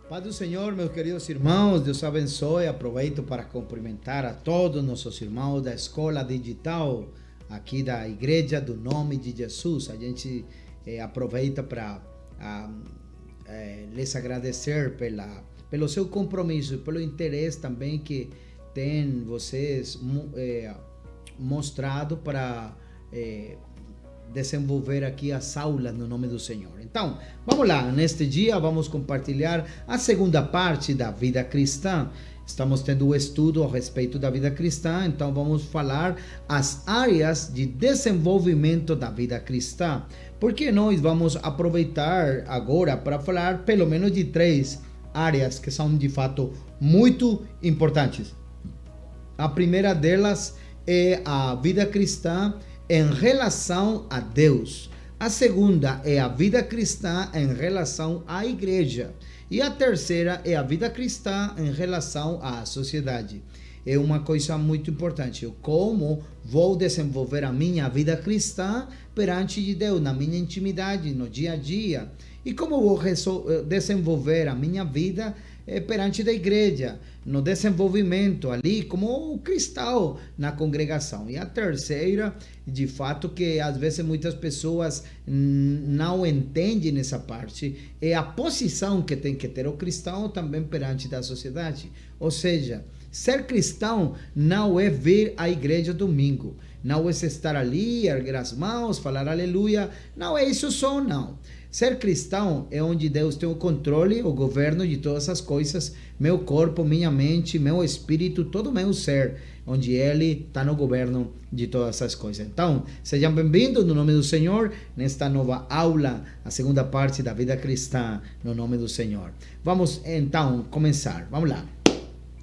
Paz do Senhor, meus queridos irmãos, Deus abençoe. Aproveito para cumprimentar a todos nossos irmãos da Escola Digital, aqui da Igreja do Nome de Jesus. A gente aproveita para lhes agradecer pelo seu compromisso e pelo interesse também que tem vocês mostrado para desenvolver aqui as aulas no nome do Senhor. Então, vamos lá, neste dia vamos compartilhar a segunda parte da vida cristã. Estamos tendo um estudo a respeito da vida cristã, então vamos falar as áreas de desenvolvimento da vida cristã. Porque nós vamos aproveitar agora para falar pelo menos de 3 áreas que são de fato muito importantes. A primeira delas é a vida cristã em relação a Deus. A segunda é a vida cristã em relação à igreja. E a terceira é a vida cristã em relação à sociedade. É uma coisa muito importante. Como vou desenvolver a minha vida cristã perante de Deus, na minha intimidade, no dia a dia. E como vou desenvolver a minha vida perante da igreja, no desenvolvimento ali como cristão na congregação. E a terceira, de fato, que às vezes muitas pessoas não entendem essa parte, é a posição que tem que ter o cristão também perante da sociedade. Ou seja, ser cristão não é vir à igreja domingo, não é estar ali, erguer as mãos, falar aleluia, não é isso só, não. Ser cristão é onde Deus tem o controle, o governo de todas as coisas, meu corpo, minha mente, meu espírito, todo meu ser, onde Ele está no governo de todas as coisas. Então, sejam bem-vindos no nome do Senhor, nesta nova aula, a segunda parte da vida cristã, no nome do Senhor. Vamos então começar, vamos lá,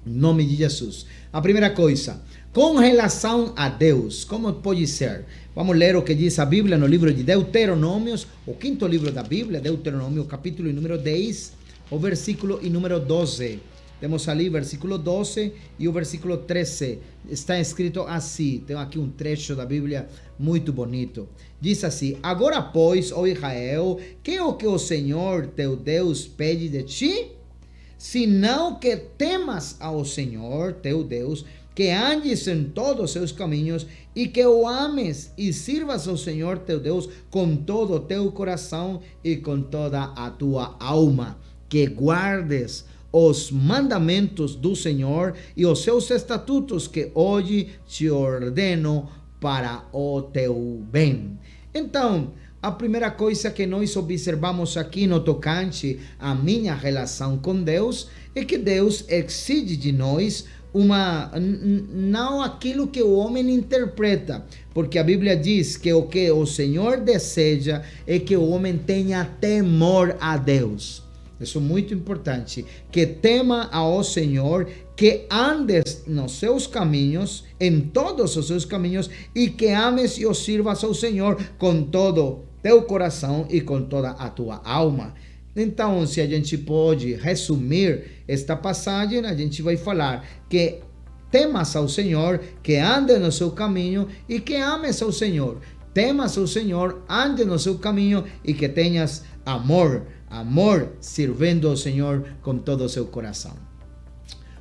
em nome de Jesus. A primeira coisa, com relação a Deus, como pode ser? Vamos ler o que diz a Bíblia no livro de Deuteronômios, o 5º livro da Bíblia, Deuteronômio, capítulo número 10, o versículo número 12. Temos ali versículo 12 e o versículo 13. Está escrito assim, tem aqui um trecho da Bíblia muito bonito. Diz assim: agora, pois, ó Israel, que é o que o Senhor teu Deus pede de ti? Senão que temas ao Senhor teu Deus, que andes em todos os seus caminhos e que o ames e sirvas ao Senhor teu Deus com todo o teu coração e com toda a tua alma, que guardes os mandamentos do Senhor e os seus estatutos que hoje te ordeno para o teu bem. Então, a primeira coisa que nós observamos aqui no tocante à minha relação com Deus é que Deus exige de nós não aquilo que o homem interpreta, porque a Bíblia diz que o Senhor deseja é que o homem tenha temor a Deus. Isso é muito importante, que tema ao Senhor, que andes nos seus caminhos, em todos os seus caminhos, e que ames e o sirvas ao Senhor com todo teu coração e com toda a tua alma. Então, se a gente pode resumir esta passagem, a gente vai falar que temas ao Senhor, que ande no seu caminho e que ames ao Senhor. Temas ao Senhor, ande no seu caminho e que tenhas amor servindo ao Senhor com todo o seu coração.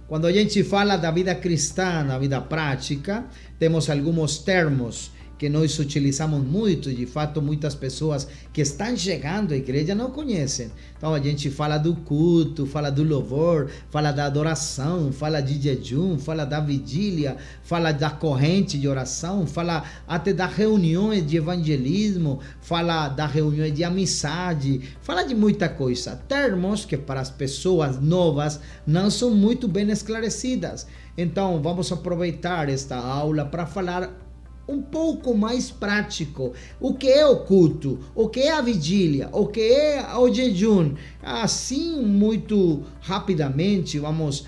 Quando a gente fala da vida cristã, na vida prática, temos alguns termos que nós utilizamos muito, e de fato muitas pessoas que estão chegando à igreja não conhecem. Então a gente fala do culto, fala do louvor, fala da adoração, fala de jejum, fala da vigília, fala da corrente de oração, fala até das reuniões de evangelismo, fala das reuniões de amizade, fala de muita coisa. Termos que para as pessoas novas não são muito bem esclarecidas. Então vamos aproveitar esta aula para falar um pouco mais prático. O que é o culto? O que é a vigília? O que é o jejum? Assim, muito rapidamente, vamos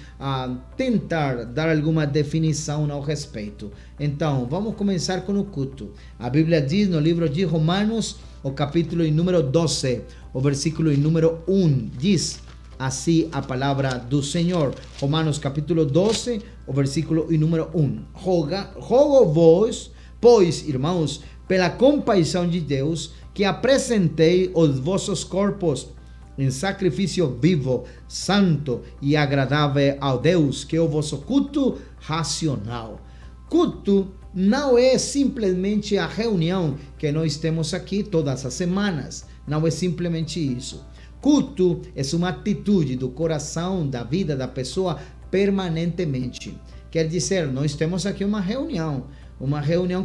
tentar dar alguma definição ao respeito. Então, vamos começar com o culto. A Bíblia diz no livro de Romanos, o capítulo número 12, o versículo número 1, diz assim a palavra do Senhor. Romanos capítulo 12, o versículo número 1. Rogo vos, pois, irmãos, pela compaixão de Deus, que apresentei os vossos corpos em sacrifício vivo, santo e agradável a Deus, que é o vosso culto racional. Culto não é simplesmente a reunião que nós temos aqui todas as semanas. Não é simplesmente isso. Culto é uma atitude do coração, da vida da pessoa permanentemente. Quer dizer, nós temos aqui uma reunião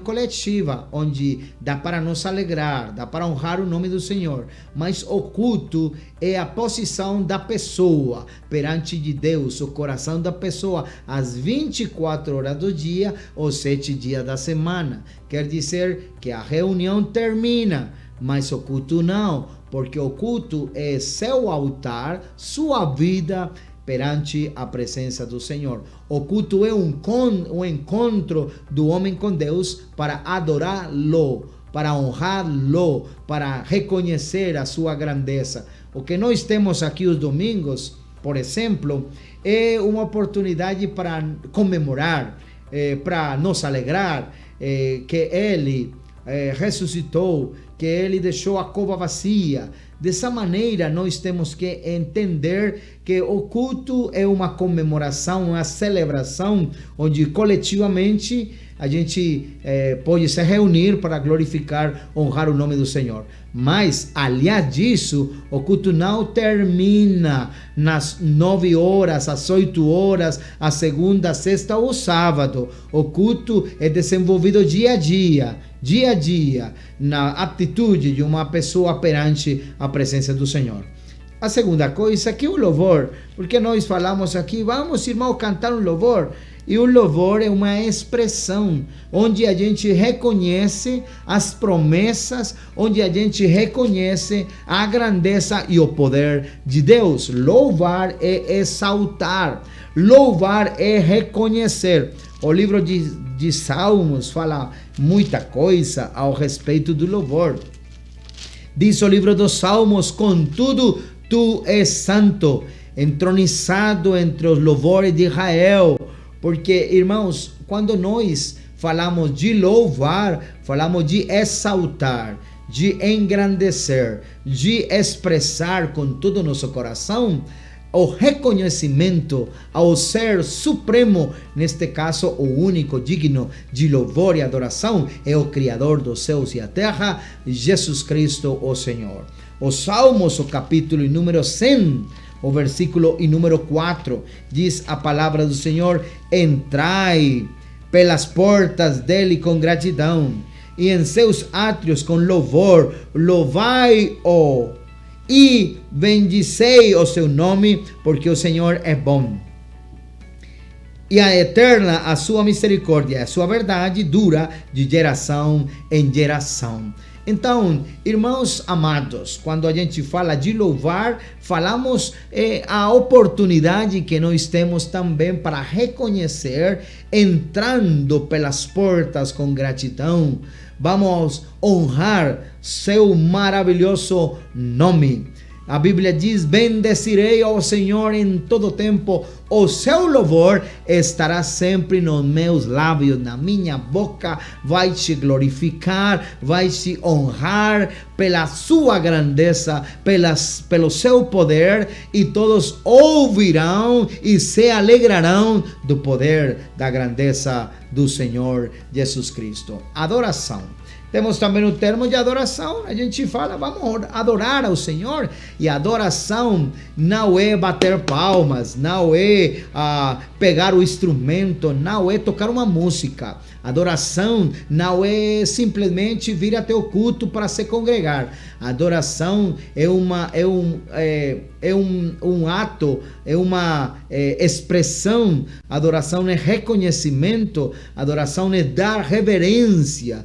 coletiva, onde dá para nos alegrar, dá para honrar o nome do Senhor, mas o culto é a posição da pessoa perante de Deus, o coração da pessoa, às 24 horas do dia, ou 7 dias da semana. Quer dizer que a reunião termina, mas o culto não, porque o culto é seu altar, sua vida perante a presença do Senhor. O culto é um encontro do homem com Deus para adorá-lo, para honrá-lo, para reconhecer a sua grandeza. O que nós temos aqui os domingos, por exemplo, é uma oportunidade para comemorar, para nos alegrar, que Ele ressuscitou, que Ele deixou a cova vazia. Dessa maneira, nós temos que entender que o culto é uma comemoração, uma celebração, onde coletivamente a gente pode se reunir para glorificar, honrar o nome do Senhor. Mas, aliás disso, o culto não termina nas 9 horas, às 8 horas, a segunda, sexta ou sábado. O culto é desenvolvido dia a dia, na atitude de uma pessoa perante a presença do Senhor. A segunda coisa que o louvor, porque nós falamos aqui, vamos, irmão, cantar um louvor. E o louvor é uma expressão onde a gente reconhece as promessas, onde a gente reconhece a grandeza e o poder de Deus. Louvar é exaltar, louvar é reconhecer. O livro de Salmos fala muita coisa ao respeito do louvor. Diz o livro dos Salmos: contudo, tu és santo, entronizado entre os louvores de Israel. Porque, irmãos, quando nós falamos de louvar, falamos de exaltar, de engrandecer, de expressar com todo o nosso coração o reconhecimento ao Ser Supremo, neste caso o único digno de louvor e adoração é o Criador dos céus e a terra, Jesus Cristo, o Senhor. Os Salmos, o capítulo número 100, o versículo número 4, diz a palavra do Senhor: entrai pelas portas dele com gratidão, e em seus átrios com louvor, louvai-o e bendicei o seu nome, porque o Senhor é bom. E a eterna, a sua misericórdia, a sua verdade dura de geração em geração. Então, irmãos amados, quando a gente fala de louvar, falamos a oportunidade que nós temos também para reconhecer, entrando pelas portas com gratidão. Vamos honrar seu maravilhoso nome. A Bíblia diz: bendecirei ao Senhor em todo tempo, o seu louvor estará sempre nos meus lábios, na minha boca. Vai te glorificar, vai te honrar pela sua grandeza, pelo seu poder, e todos ouvirão e se alegrarão do poder da grandeza do Senhor Jesus Cristo. Adoração. Temos também o termo de adoração. A gente fala, vamos adorar ao Senhor. E adoração não é bater palmas, não é pegar o instrumento, não é tocar uma música. Adoração não é simplesmente vir até o culto para se congregar. Adoração é um ato, é uma expressão. Adoração é reconhecimento. Adoração é dar reverência,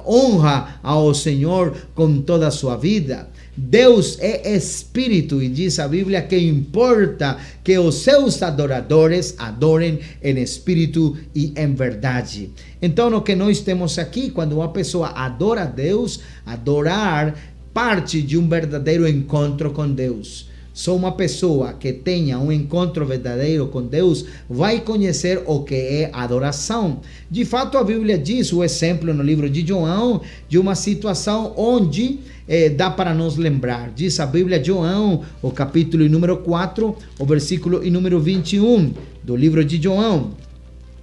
honra ao Senhor com toda a sua vida. Deus é espírito, e diz a Bíblia que importa que os seus adoradores adorem em espírito e em verdade. Então, o que nós temos aqui, quando uma pessoa adora a Deus, adorar parte de um verdadeiro encontro com Deus. Só uma pessoa que tenha um encontro verdadeiro com Deus vai conhecer o que é adoração. De fato, a Bíblia diz o exemplo no livro de João de uma situação onde dá para nos lembrar. Diz a Bíblia, João, o capítulo número 4, o versículo número 21 do livro de João.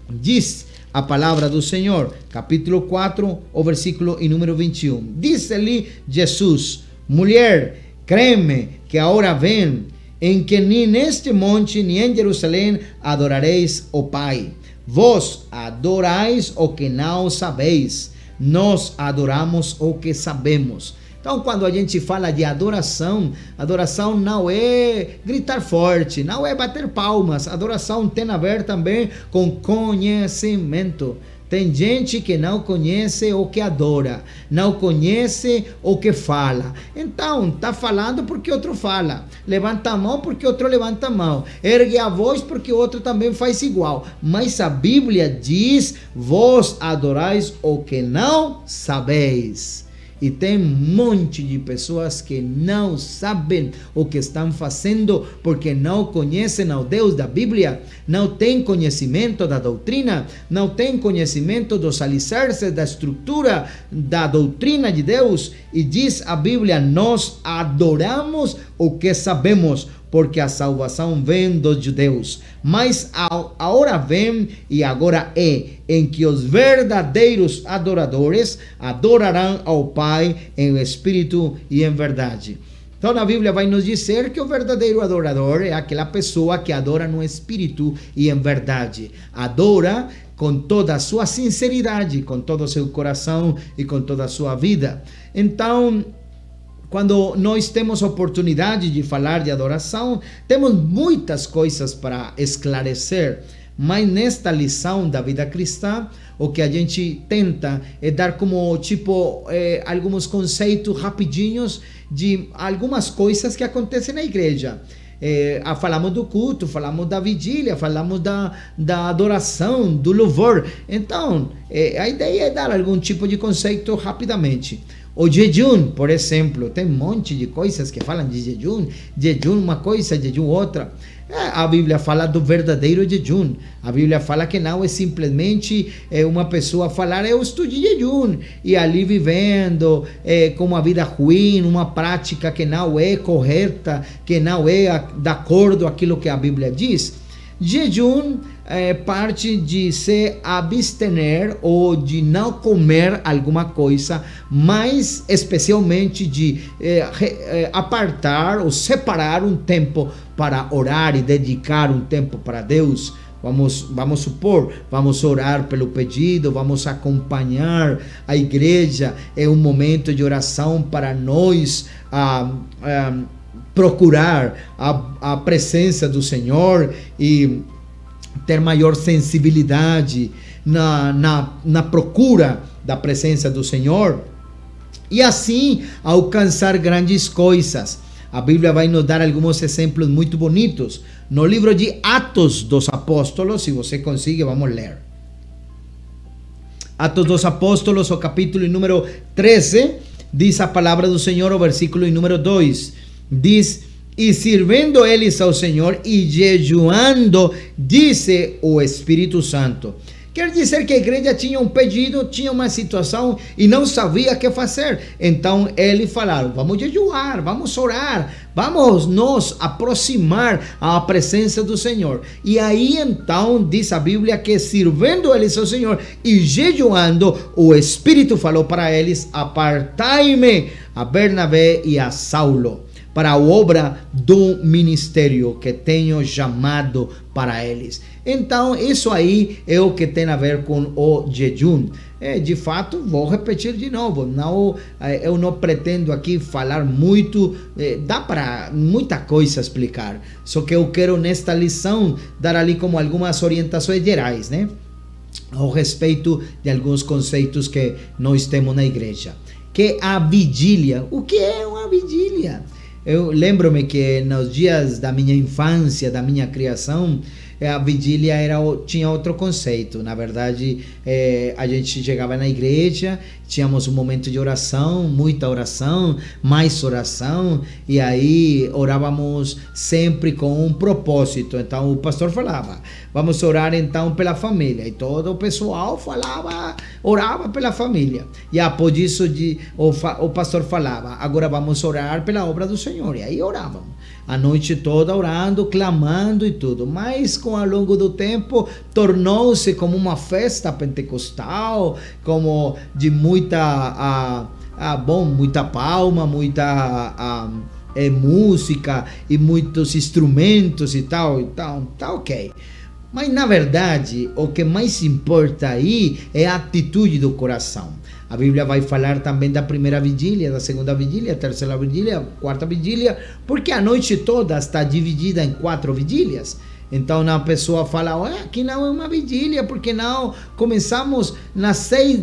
Diz a palavra do Senhor, capítulo 4, o versículo número 21. Diz-lhe Jesus: mulher, creme que agora vem, em que nem neste monte, nem em Jerusalém adorareis o Pai. Vós adorais o que não sabeis, nós adoramos o que sabemos. Então, quando a gente fala de adoração, adoração não é gritar forte, não é bater palmas. Adoração tem a ver também com conhecimento. Tem gente que não conhece o que adora, não conhece o que fala. Então, está falando porque outro fala. Levanta a mão porque outro levanta a mão. Ergue a voz porque outro também faz igual. Mas a Bíblia diz: vós adorais o que não sabeis. E tem um monte de pessoas que não sabem o que estão fazendo porque não conhecem ao Deus da Bíblia, não têm conhecimento da doutrina, não têm conhecimento dos alicerces, da estrutura da doutrina de Deus. E diz a Bíblia: nós adoramos o que sabemos, porque a salvação vem dos judeus. Mas a hora vem e agora é em que os verdadeiros adoradores adorarão ao Pai em espírito e em verdade. Então a Bíblia vai nos dizer que o verdadeiro adorador é aquela pessoa que adora no espírito e em verdade. Adora com toda a sua sinceridade, com todo o seu coração e com toda a sua vida. Então, quando nós temos oportunidade de falar de adoração, temos muitas coisas para esclarecer, mas nesta lição da vida cristã, o que a gente tenta é dar como alguns conceitos rapidinhos de algumas coisas que acontecem na igreja. Falamos do culto, falamos da vigília, falamos da adoração, do louvor. Então, a ideia é dar algum tipo de conceito rapidamente. O jejum, por exemplo, tem um monte de coisas que falam de jejum uma coisa, jejum outra. A Bíblia fala do verdadeiro jejum. A Bíblia fala que não é simplesmente uma pessoa falar: eu estou de jejum, e ali vivendo com uma vida ruim, uma prática que não é correta, que não é de acordo com aquilo que a Bíblia diz. Jejum parte de se abster ou de não comer alguma coisa, mas especialmente de apartar ou separar um tempo para orar e dedicar um tempo para Deus. Vamos supor, vamos orar pelo pedido, vamos acompanhar a igreja. É um momento de oração para nós procurar a presença do Senhor e ter maior sensibilidade na procura da presença do Senhor, e assim alcançar grandes coisas. A Bíblia vai nos dar alguns exemplos muito bonitos. No livro de Atos dos Apóstolos, se você consegue, vamos ler. Atos dos Apóstolos, o capítulo número 13, diz a palavra do Senhor, o versículo número 2. Diz: e sirvendo eles ao Senhor e jejuando, disse o Espírito Santo. Quer dizer que a igreja tinha um pedido, tinha uma situação e não sabia o que fazer. Então eles falaram: vamos jejuar, vamos orar, vamos nos aproximar à presença do Senhor. E aí então diz a Bíblia que sirvendo eles ao Senhor e jejuando, o Espírito falou para eles: apartai-me a Bernabé e a Saulo para a obra do ministério que tenho chamado para eles. Então, isso aí é o que tem a ver com o jejum. De fato, vou repetir de novo, eu não pretendo aqui falar muito, dá para muita coisa explicar, só que eu quero nesta lição dar ali como algumas orientações gerais, né? Ao respeito de alguns conceitos que nós temos na igreja. Que a vigília, o que é uma vigília? Eu lembro-me que nos dias da minha infância, da minha criação, a vigília tinha outro conceito. Na verdade, a gente chegava na igreja, tínhamos um momento de oração, muita oração, mais oração, e aí orávamos sempre com um propósito. Então o pastor falava, vamos orar então pela família, e todo o pessoal orava pela família. E após isso o pastor falava, agora vamos orar pela obra do Senhor, e aí orávamos a noite toda orando, clamando e tudo. Mas ao longo do tempo tornou-se como uma festa pentecostal, como de muita palma, muita música e muitos instrumentos e tal, então tá ok. Mas na verdade o que mais importa aí é a atitude do coração. A Bíblia vai falar também da primeira vigília, da segunda vigília, terceira vigília, quarta vigília, porque a noite toda está dividida em 4 vigílias. Então a pessoa fala, aqui não é uma vigília, porque não começamos nas 6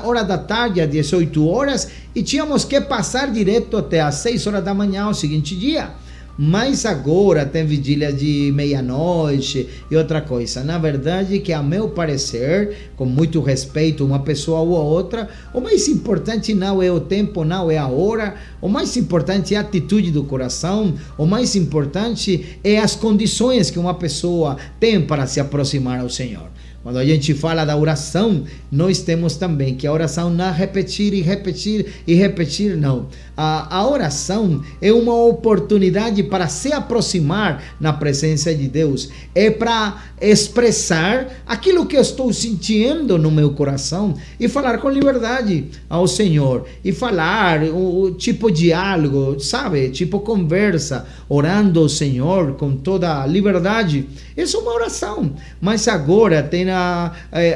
horas da tarde, às 18 horas, e tínhamos que passar direto até às 6 horas da manhã, o seguinte dia. Mas agora tem vigília de meia-noite e outra coisa. Na verdade, que a meu parecer, com muito respeito uma pessoa ou a outra, o mais importante não é o tempo, não é a hora, o mais importante é a atitude do coração, o mais importante é as condições que uma pessoa tem para se aproximar ao Senhor. Quando a gente fala da oração, nós temos também que a oração não é repetir e repetir e repetir, não. A oração é uma oportunidade para se aproximar na presença de Deus. É para expressar aquilo que eu estou sentindo no meu coração e falar com liberdade ao Senhor. E falar o tipo diálogo, sabe? Tipo conversa, orando ao Senhor com toda a liberdade. Isso é uma oração. Mas agora tem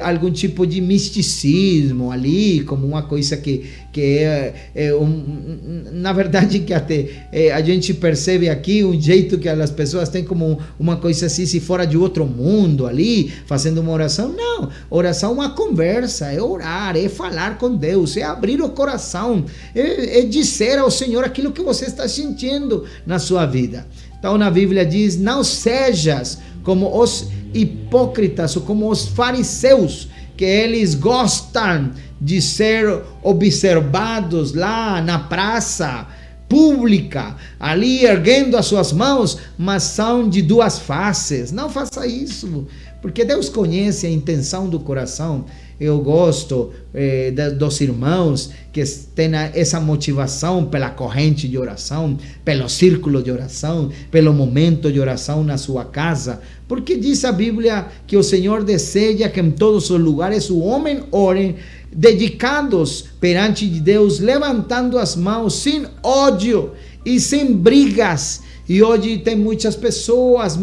algum tipo de misticismo ali, como uma coisa que na verdade que até a gente percebe aqui um jeito que as pessoas têm como uma coisa assim, se fora de outro mundo ali, fazendo uma oração. Não, oração é uma conversa, é orar, é falar com Deus, é abrir o coração, é dizer ao Senhor aquilo que você está sentindo na sua vida. Então na Bíblia diz, não sejas como os hipócritas ou como os fariseus, que eles gostam de ser observados lá na praça pública, ali erguendo as suas mãos, mas são de 2 faces. Não faça isso, porque Deus conhece a intenção do coração. Eu gosto dos irmãos que têm essa motivação pela corrente de oração, pelo círculo de oração, pelo momento de oração na sua casa, porque diz a Bíblia que o Senhor deseja que em todos os lugares o homem ore dedicados perante de Deus, levantando as mãos, sem ódio e sem brigas. E hoje tem muitas pessoas,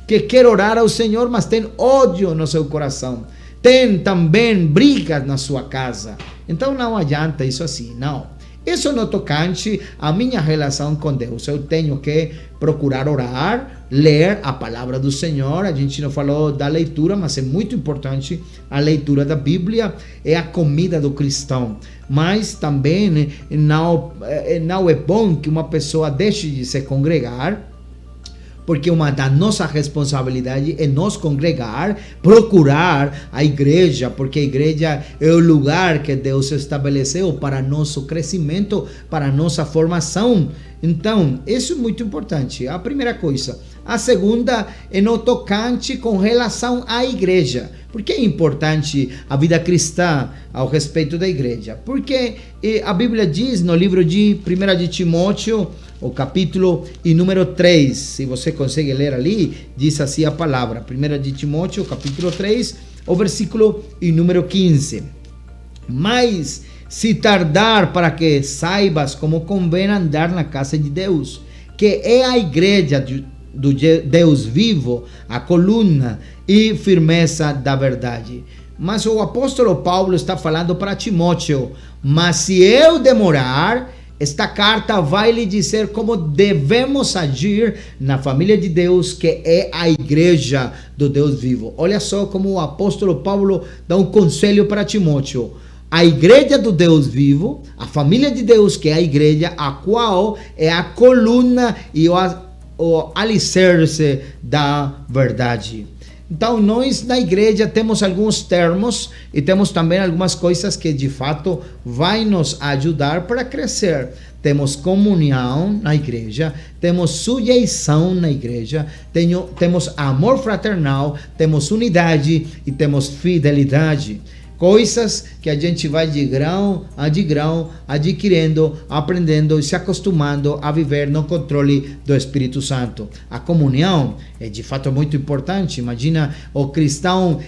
que querem orar ao Senhor, mas tem ódio no seu coração. Tem também brigas na sua casa. Então não adianta isso assim, não. Isso no tocante à minha relação com Deus. Eu tenho que procurar orar, ler a palavra do Senhor. A gente não falou da leitura, mas é muito importante a leitura da Bíblia. É a comida do cristão. Mas também não é bom que uma pessoa deixe de se congregar, porque uma da nossa responsabilidade é nos congregar, procurar a igreja, porque a igreja é o lugar que Deus estabeleceu para nosso crescimento, para nossa formação. Então, isso é muito importante, a primeira coisa. A segunda é no tocante com relação à igreja. Por que é importante a vida cristã ao respeito da igreja? Porque a Bíblia diz no livro de 1 de Timóteo, o capítulo e número 3, se você consegue ler ali, diz assim a palavra, 1 de Timóteo, capítulo 3, o versículo e número 15. Mas se tardar, para que saibas como convém andar na casa de Deus, que é a igreja do Deus vivo, a coluna e firmeza da verdade. Mas o apóstolo Paulo está falando para Timóteo, mas se eu demorar, esta carta vai lhe dizer como devemos agir na família de Deus, que é a igreja do Deus vivo. Olha só como o apóstolo Paulo dá um conselho para Timóteo. A igreja do Deus vivo, a família de Deus, que é a igreja, a qual é a coluna o alicerce da verdade. Então, nós na igreja temos alguns termos e temos também algumas coisas que de fato vai nos ajudar para crescer. Temos comunhão na igreja, temos sujeição na igreja, temos amor fraternal, temos unidade e temos fidelidade. Coisas que a gente vai de grão, adquirindo, aprendendo e se acostumando a viver no controle do Espírito Santo. A comunhão é de fato muito importante. Imagina, o cristão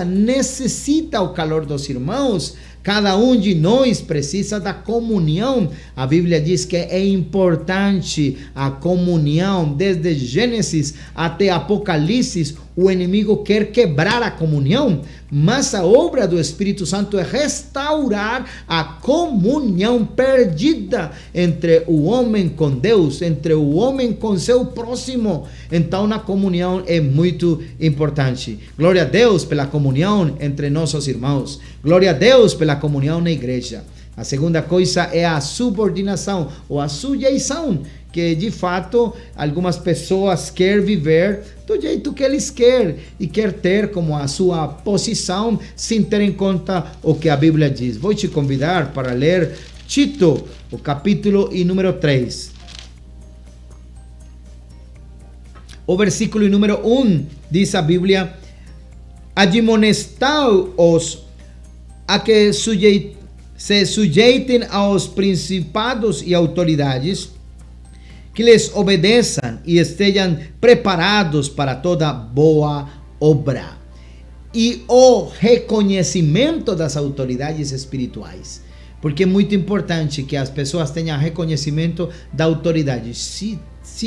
necessita o calor dos irmãos. Cada um de nós precisa da comunhão. A Bíblia diz que é importante a comunhão. Desde Gênesis até Apocalipse, o inimigo quer quebrar a comunhão, mas a obra do Espírito Santo é restaurar a comunhão perdida entre o homem com Deus, entre o homem com seu próximo. Então, a comunhão é muito importante. Glória a Deus pela comunhão entre nossos irmãos. Glória a Deus pela comunhão na igreja. A segunda coisa é a subordinação ou a sujeição, que de fato algumas pessoas querem viver do jeito que eles querem e quer ter como a sua posição sem ter em conta o que a Bíblia diz. Vou te convidar para ler Tito, o capítulo e número 3. O versículo número 1 diz a Bíblia: admonestai-os a que se sujeitem aos principados e autoridades, que lhes obedeçam e estejam preparados para toda boa obra. E o reconhecimento das autoridades espirituais. Porque é muito importante que as pessoas tenham reconhecimento da autoridade. Se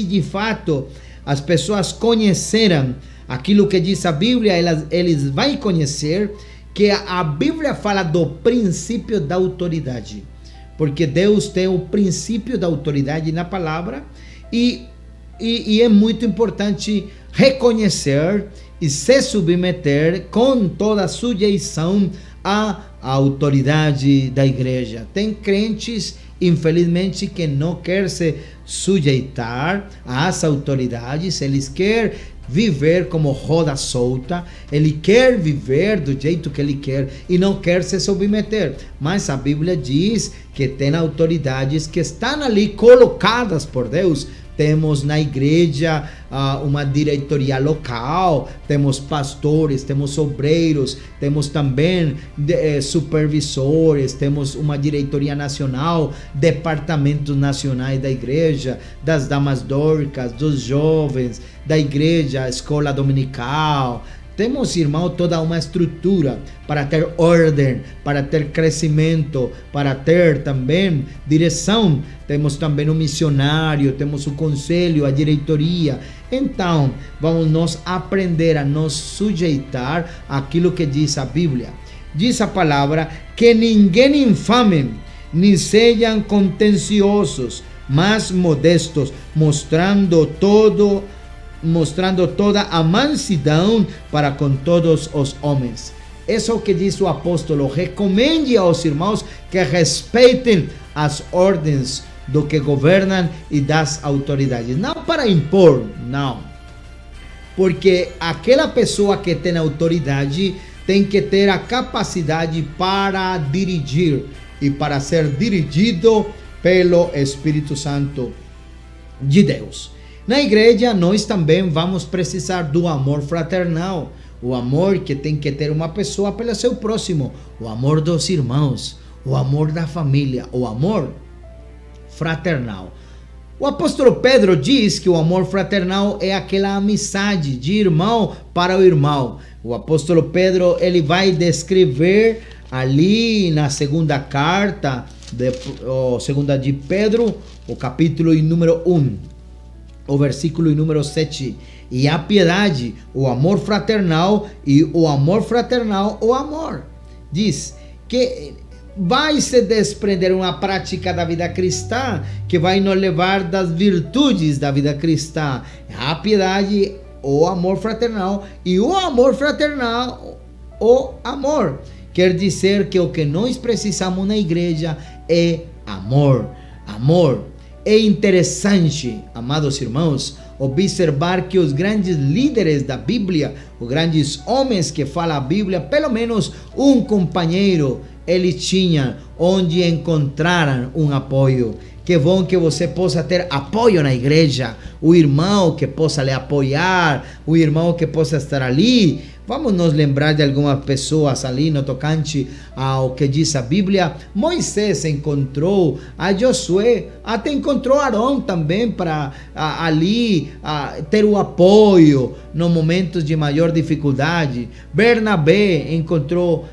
de fato as pessoas conheceram aquilo que diz a Bíblia, eles vão conhecer que a Bíblia fala do princípio da autoridade. Porque Deus tem o princípio da autoridade na palavra e é muito importante reconhecer e se submeter com toda a sujeição à autoridade da igreja. Tem crentes, infelizmente, que não querem se sujeitar às autoridades, eles querem viver como roda solta, ele quer viver do jeito que ele quer e não quer se submeter. Mas a Bíblia diz que tem autoridades que estão ali colocadas por Deus. Temos na igreja uma diretoria local, temos pastores, temos obreiros, temos também supervisores, temos uma diretoria nacional, departamentos nacionais da igreja, das damas dóricas, dos jovens, da igreja, a escola dominical. Temos, irmão, toda uma estrutura para ter ordem, para ter crescimento, para ter também direção. Temos também um missionário, temos o conselho, a diretoria. Então, vamos nós aprender a nos sujeitar àquilo que diz a Bíblia. Diz a palavra que ninguém infame, nem sejam contenciosos, mas modestos, mostrando toda a mansidão para com todos os homens. Isso é o que diz o apóstolo. Recomende aos irmãos que respeitem as ordens do que governam e das autoridades. Não para impor, não. Porque aquela pessoa que tem autoridade tem que ter a capacidade para dirigir e para ser dirigido pelo Espírito Santo de Deus. Na igreja, nós também vamos precisar do amor fraternal, o amor que tem que ter uma pessoa pelo seu próximo, o amor dos irmãos, o amor da família, o amor fraternal. O apóstolo Pedro diz que o amor fraternal é aquela amizade de irmão para o irmão. O apóstolo Pedro, ele vai descrever ali na segunda carta, segunda de Pedro, o capítulo número 1. O versículo número 7. E a piedade, o amor fraternal, e o amor fraternal, o amor. Diz que vai se desprender uma prática da vida cristã que vai nos levar das virtudes da vida cristã. A piedade, o amor fraternal, e o amor fraternal, o amor. Quer dizer que o que nós precisamos na igreja é amor. Amor. É interessante, amados irmãos, observar que os grandes líderes da Bíblia, os grandes homens que falam a Bíblia, pelo menos um companheiro eles tinham onde encontraram um apoio. Que bom que você possa ter apoio na igreja, o irmão que possa lhe apoiar, o irmão que possa estar ali. Vamos nos lembrar de algumas pessoas ali no tocante ao que diz a Bíblia. Moisés encontrou a Josué, até encontrou Arão também para ali ter o apoio nos momentos de maior dificuldade. Bernabé encontrou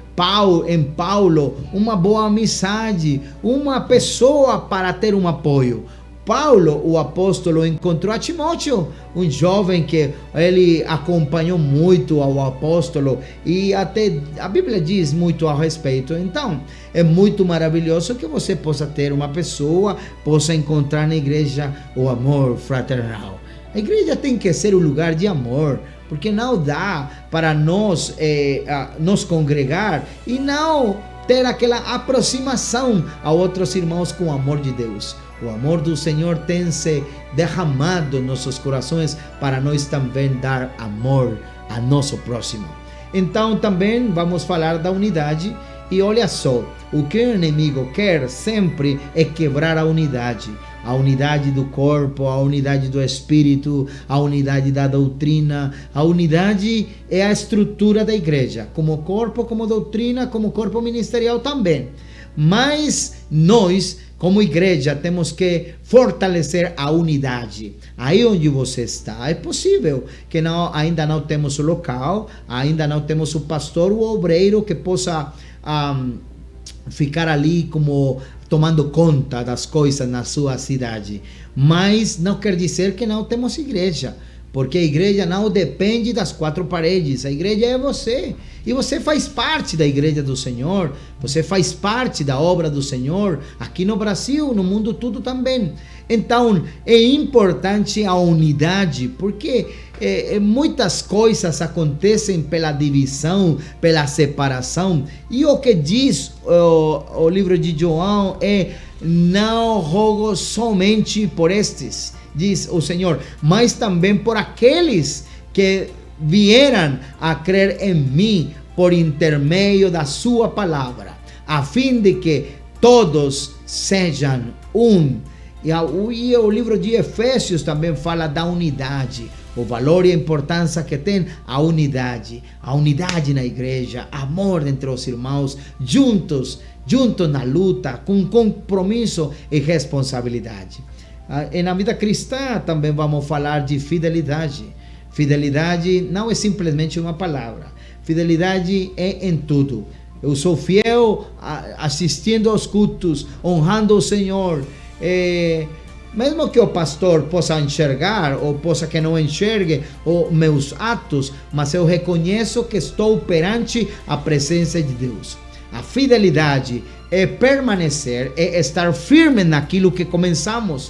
em Paulo uma boa amizade, uma pessoa para ter um apoio. Paulo, o apóstolo, encontrou a Timóteo, um jovem que ele acompanhou muito ao apóstolo e até a Bíblia diz muito a respeito. Então, é muito maravilhoso que você possa ter uma pessoa, possa encontrar na igreja o amor fraternal. A igreja tem que ser um lugar de amor, porque não dá para nós nos congregar e não ter aquela aproximação a outros irmãos com o amor de Deus. O amor do Senhor tem se derramado em nossos corações para nós também dar amor a nosso próximo. Então também vamos falar da unidade. E olha só, o que o inimigo quer sempre é quebrar a unidade do corpo, a unidade do espírito, a unidade da doutrina. A unidade é a estrutura da igreja, como corpo, como doutrina, como corpo ministerial também. Mas nós, como igreja, temos que fortalecer a unidade. Aí onde você está, é possível que ainda não temos o local, ainda não temos o pastor, o obreiro que possa ficar ali como tomando conta das coisas na sua cidade. Mas não quer dizer que não temos igreja, porque a igreja não depende das quatro paredes. A igreja é você, e você faz parte da igreja do Senhor, você faz parte da obra do Senhor, aqui no Brasil, no mundo todo também. Então, é importante a unidade, porque muitas coisas acontecem pela divisão, pela separação, e o que diz o livro de João é: não rogo somente por estes, diz o Senhor, mas também por aqueles que vieram a crer em mim por intermédio da sua palavra, a fim de que todos sejam um. E o livro de Efésios também fala da unidade, o valor e a importância que tem a unidade na igreja, amor entre os irmãos, juntos na luta, com compromisso e responsabilidade. E na vida cristã também vamos falar de fidelidade. Fidelidade não é simplesmente uma palavra, fidelidade é em tudo. Eu sou fiel assistindo aos cultos, honrando o Senhor. Mesmo que o pastor possa enxergar ou possa que não enxergue os meus atos, mas eu reconheço que estou perante a presença de Deus. A fidelidade é permanecer, é estar firme naquilo que começamos,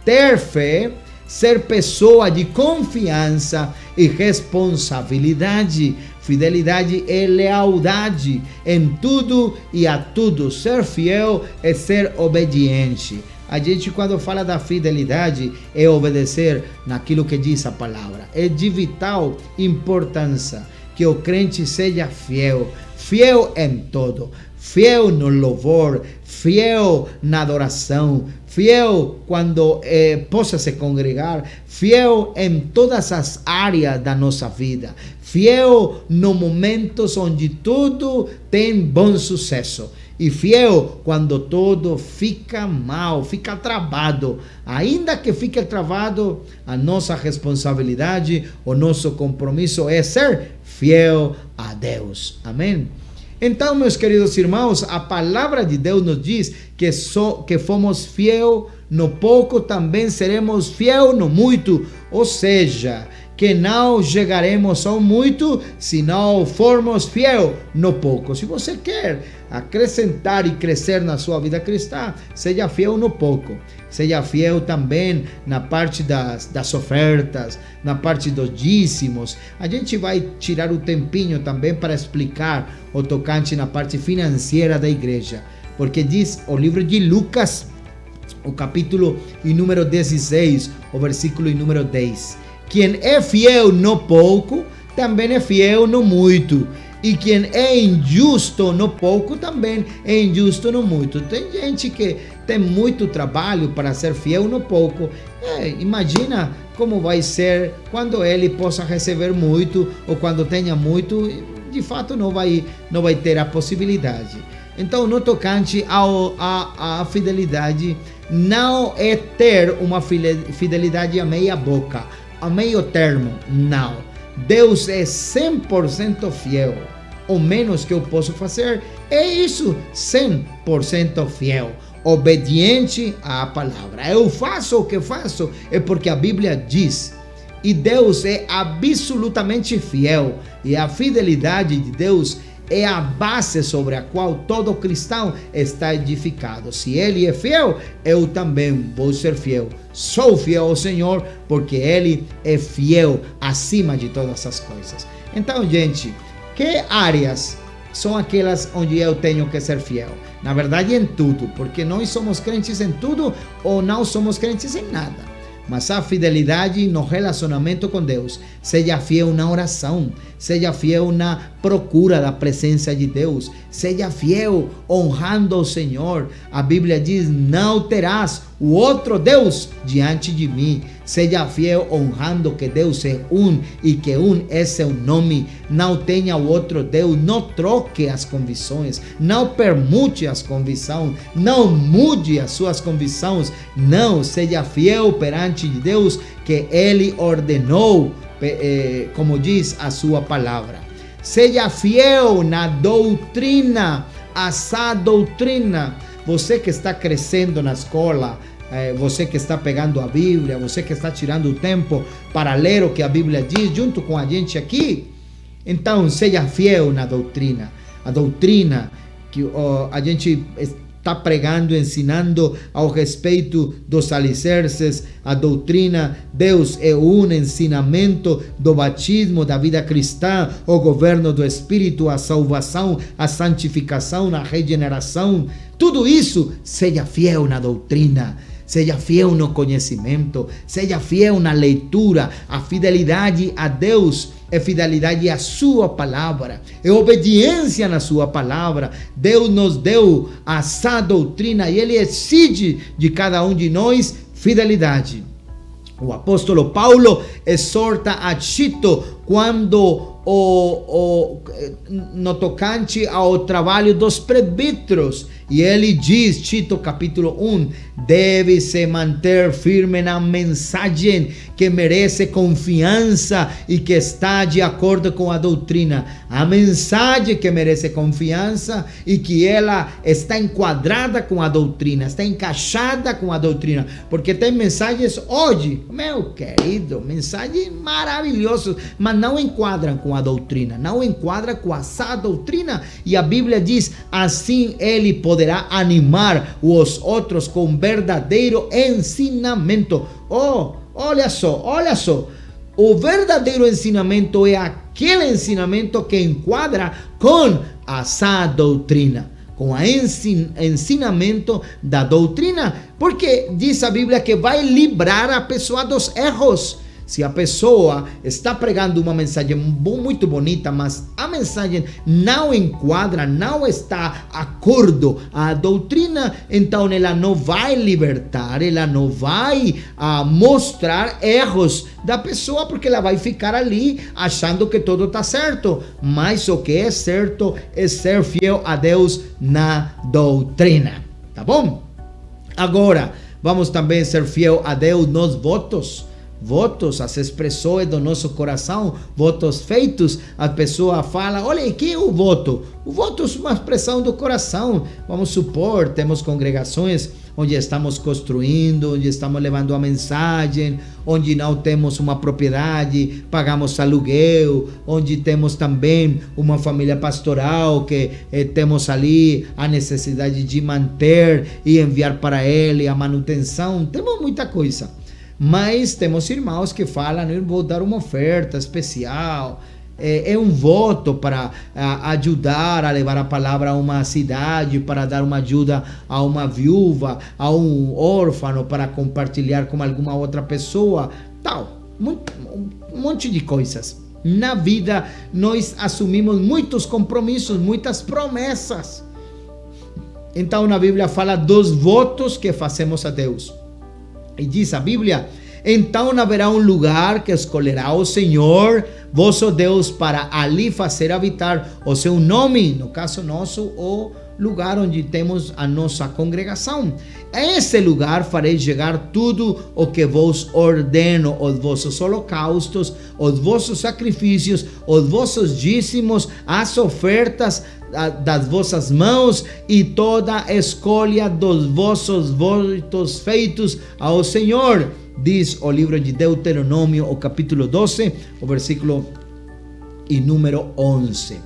ter fé, ser pessoa de confiança e responsabilidade. Fidelidade é lealdade em tudo e a tudo. Ser fiel é ser obediente. A gente, quando fala da fidelidade, é obedecer naquilo que diz a palavra. É de vital importância que o crente seja fiel, fiel em todo, fiel no louvor, fiel na adoração, fiel quando possa se congregar, fiel em todas as áreas da nossa vida, fiel nos momentos onde tudo tem bom sucesso. E fiel quando todo fica mal, fica travado. Ainda que fique travado, a nossa responsabilidade, o nosso compromisso é ser fiel a Deus. Amém? Então, meus queridos irmãos, a palavra de Deus nos diz que fomos fiel no pouco, também seremos fiel no muito. Ou seja, que não chegaremos ao muito se não formos fiel no pouco. Se você quer acrescentar e crescer na sua vida cristã, seja fiel no pouco. Seja fiel também na parte das ofertas, na parte dos dízimos. A gente vai tirar o tempinho também para explicar o tocante na parte financeira da igreja. Porque diz o livro de Lucas, o capítulo e número 16, o versículo e número 10. Quem é fiel no pouco, também é fiel no muito. E quem é injusto no pouco, também é injusto no muito. Tem gente que tem muito trabalho para ser fiel no pouco. Imagina como vai ser quando ele possa receber muito, ou quando tenha muito, de fato não vai ter a possibilidade. Então, no tocante à fidelidade, não é ter uma fidelidade a meia boca, a meio termo, não. Deus é 100% fiel. O menos que eu posso fazer é isso, 100% fiel, obediente à palavra. Eu faço o que faço é porque a Bíblia diz. E Deus é absolutamente fiel. E a fidelidade de Deus é a base sobre a qual todo cristão está edificado. Se Ele é fiel, eu também vou ser fiel. Sou fiel ao Senhor porque Ele é fiel acima de todas as coisas. Então, gente, que áreas são aquelas onde eu tenho que ser fiel? Na verdade, em tudo, porque nós somos crentes em tudo ou não somos crentes em nada. Mas a fidelidade no relacionamento com Deus, seja fiel na oração, seja fiel na procura da presença de Deus, seja fiel honrando o Senhor. A Bíblia diz: não terás o outro Deus diante de mim. Seja fiel honrando que Deus é um e que um é seu nome. Não tenha o outro Deus, não troque as convicções, não permute as convicções, não mude as suas convicções. Não, seja fiel perante Deus que Ele ordenou, como diz a sua palavra. Seja fiel na doutrina, a sã doutrina. Você que está crescendo na escola, você que está pegando a Bíblia, você que está tirando o tempo para ler o que a Bíblia diz junto com a gente aqui, então seja fiel na doutrina. A doutrina que a gente está pregando, ensinando ao respeito dos alicerces, a doutrina, Deus é um ensinamento do batismo, da vida cristã, o governo do Espírito, a salvação, a santificação, a regeneração. Tudo isso, seja fiel na doutrina. Seja fiel no conhecimento, seja fiel na leitura. A fidelidade a Deus é fidelidade à sua palavra, é obediência na sua palavra. Deus nos deu a sã doutrina e Ele exige de cada um de nós fidelidade. O apóstolo Paulo exorta a Tito quando no tocante ao trabalho dos presbíteros. E ele diz, Tito capítulo 1, deve se manter firme na mensagem que merece confiança e que está de acordo com a doutrina. A mensagem que merece confiança e que ela está enquadrada com a doutrina, está encaixada com a doutrina. Porque tem mensagens hoje, meu querido, mensagens maravilhosas, mas não enquadram com a doutrina, não enquadram com a sã doutrina. E a Bíblia diz, assim ele poderá animar os outros com verdadeiro ensinamento. Olha só, o verdadeiro ensinamento é aquele ensinamento que enquadra com a sã doutrina, com o ensinamento da doutrina, porque diz a Bíblia que vai livrar a pessoa dos erros. Se a pessoa está pregando uma mensagem muito bonita, mas a mensagem não enquadra, não está de acordo à doutrina, então ela não vai libertar, ela não vai mostrar erros da pessoa, porque ela vai ficar ali achando que tudo está certo. Mas o que é certo é ser fiel a Deus na doutrina, tá bom? Agora, vamos também ser fiel a Deus nos votos. Votos, as expressões do nosso coração, votos feitos. A pessoa fala, olha, que é o voto? O voto é uma expressão do coração. Vamos supor, temos congregações onde estamos construindo, onde estamos levando a mensagem, onde não temos uma propriedade, pagamos aluguel, onde temos também uma família pastoral que temos ali a necessidade de manter e enviar para ele a manutenção. Temos muita coisa. Mas temos irmãos que falam, eu vou dar uma oferta especial. é um voto para ajudar a levar a palavra a uma cidade, para dar uma ajuda a uma viúva, a um órfão, para compartilhar com alguma outra pessoa, tal, um monte de coisas. Na vida nós assumimos muitos compromissos, muitas promessas. Então na Bíblia fala dos votos que fazemos a Deus. E diz a Bíblia: então haverá um lugar que escolherá o Senhor, vosso Deus, para ali fazer habitar o seu nome, no caso nosso, o lugar onde temos a nossa congregação. A esse lugar farei chegar tudo o que vos ordeno, os vossos holocaustos, os vossos sacrifícios, os vossos dízimos, as ofertas das vossas mãos e toda a escolha dos vossos votos feitos ao Senhor. Diz o livro de Deuteronômio, o capítulo 12, o versículo e número 11.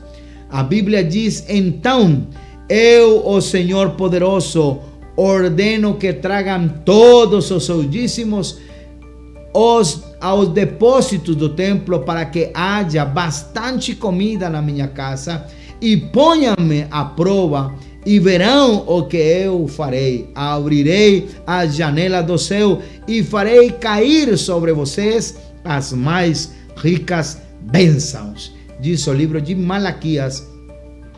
A Bíblia diz: então eu, o Senhor poderoso, ordeno que tragam todos os seus dízimos aos depósitos do templo, para que haja bastante comida na minha casa, e ponham-me à prova, e verão o que eu farei. Abrirei a janela do céu e farei cair sobre vocês as mais ricas bênçãos. Diz o livro de Malaquias,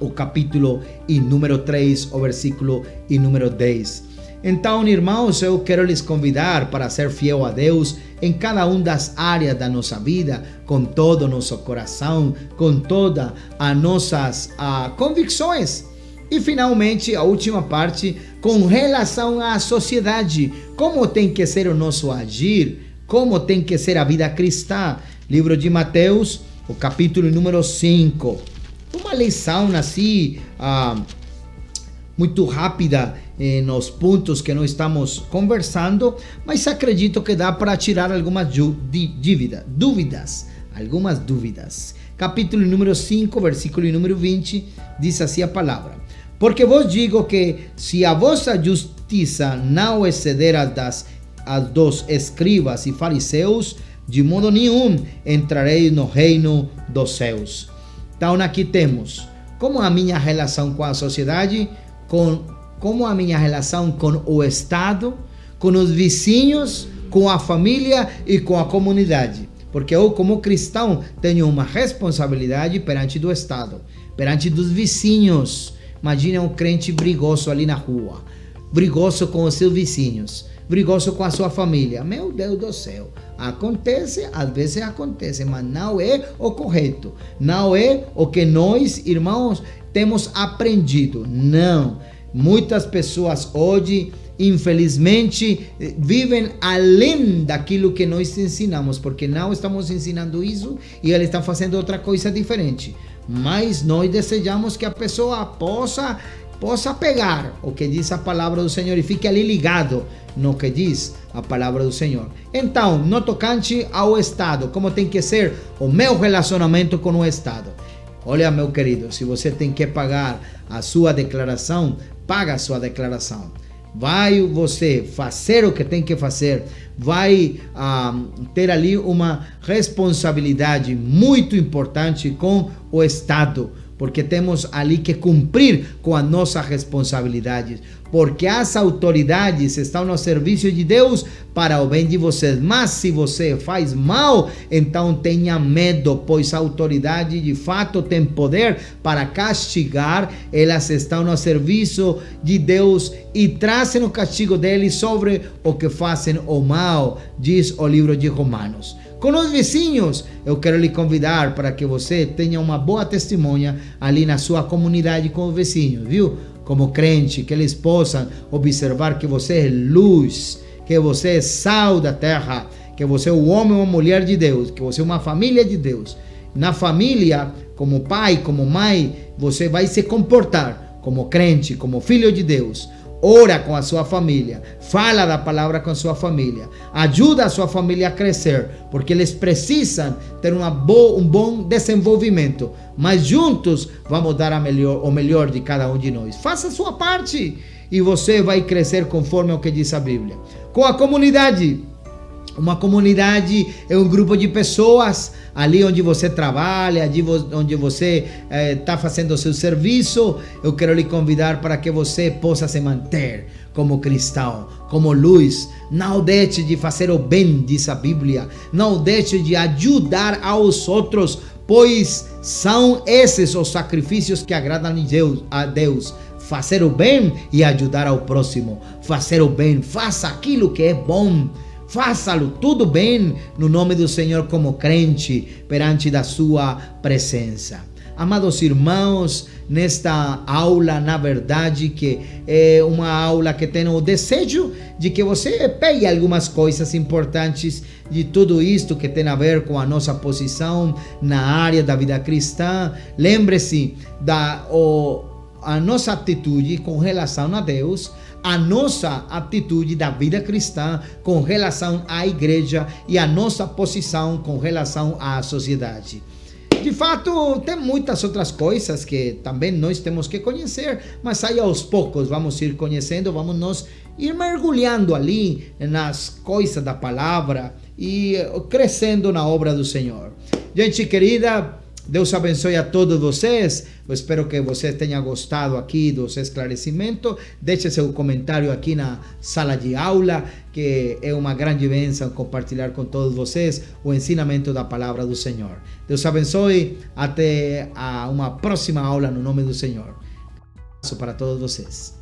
o capítulo e número 3, o versículo e número 10. Então, irmãos, eu quero lhes convidar para ser fiel a Deus em cada uma das áreas da nossa vida, com todo o nosso coração, com todas as nossas convicções. E finalmente, a última parte, com relação à sociedade, como tem que ser o nosso agir, como tem que ser a vida cristã. Livro de Mateus, o capítulo número 5. Uma lição assim, muito rápida nos pontos que nós estamos conversando, mas acredito que dá para tirar algumas dúvidas. Algumas dúvidas. Capítulo número 5, versículo número 20, diz assim a palavra: porque vos digo que se a vossa justiça não exceder as dos escribas e fariseus, de modo nenhum entrareis no reino dos céus. Então aqui temos como a minha relação com a sociedade, como a minha relação com o Estado, com os vizinhos, com a família e com a comunidade. Porque eu, como cristão, tenho uma responsabilidade perante do Estado, perante dos vizinhos. Imagina um crente brigoso ali na rua, brigoso com os seus vizinhos, brigoso com a sua família. Meu Deus do céu, acontece, às vezes acontece, mas não é o correto, não é o que nós, irmãos, temos aprendido. Não, muitas pessoas hoje, infelizmente, vivem além daquilo que nós ensinamos, porque não estamos ensinando isso e eles estão fazendo outra coisa diferente. Mas nós desejamos que a pessoa possa pegar o que diz a palavra do Senhor e fique ali ligado no que diz a palavra do Senhor. Então, no tocante ao Estado, como tem que ser o meu relacionamento com o Estado? Olha, meu querido, se você tem que pagar a sua declaração, paga a sua declaração. Vai você fazer o que tem que fazer, vai ter ali uma responsabilidade muito importante com o Estado, porque temos ali que cumprir com a nossa responsabilidade, porque as autoridades estão no serviço de Deus para o bem de vocês. Mas se você faz mal, então tenha medo, pois a autoridade de fato tem poder para castigar. Elas estão no serviço de Deus e trazem o castigo deles sobre o que fazem o mal, diz o livro de Romanos. Com os vizinhos, eu quero lhe convidar para que você tenha uma boa testemunha ali na sua comunidade com os vizinhos, viu? Como crente, que eles possam observar que você é luz, que você é sal da terra, que você é um homem ou uma mulher de Deus, que você é uma família de Deus. Na família, como pai, como mãe, você vai se comportar como crente, como filho de Deus. Ora com a sua família, fala da palavra com a sua família, ajuda a sua família a crescer, porque eles precisam ter um bom desenvolvimento, mas juntos vamos dar o melhor de cada um de nós. Faça a sua parte e você vai crescer conforme o que diz a Bíblia. Com a comunidade, Uma comunidade é um grupo de pessoas ali onde você trabalha, onde você está fazendo o seu serviço. Eu quero lhe convidar para que você possa se manter como cristão, como luz. Não deixe de fazer o bem, diz a Bíblia. Não deixe de ajudar aos outros, pois são esses os sacrifícios que agradam a Deus. Fazer o bem e ajudar ao próximo. Fazer o bem, faça aquilo que é bom. Faça-lo tudo bem no nome do Senhor como crente perante da sua presença. Amados irmãos, nesta aula, na verdade, que é uma aula que tem o desejo de que você pegue algumas coisas importantes de tudo isto que tem a ver com a nossa posição na área da vida cristã. Lembre-se a nossa atitude com relação a Deus, a nossa atitude da vida cristã com relação à igreja e a nossa posição com relação à sociedade. De fato, tem muitas outras coisas que também nós temos que conhecer, mas aí aos poucos vamos ir conhecendo, vamos nos ir mergulhando ali nas coisas da palavra e crescendo na obra do Senhor. Gente querida, Deus abençoe a todos vocês. Eu espero que você tenha gostado aqui dos esclarecimentos. Deixe seu comentário aqui na sala de aula, que é uma grande bênção compartilhar com todos vocês o ensinamento da palavra do Senhor. Deus abençoe. Até uma próxima aula no nome do Senhor. Um abraço para todos vocês.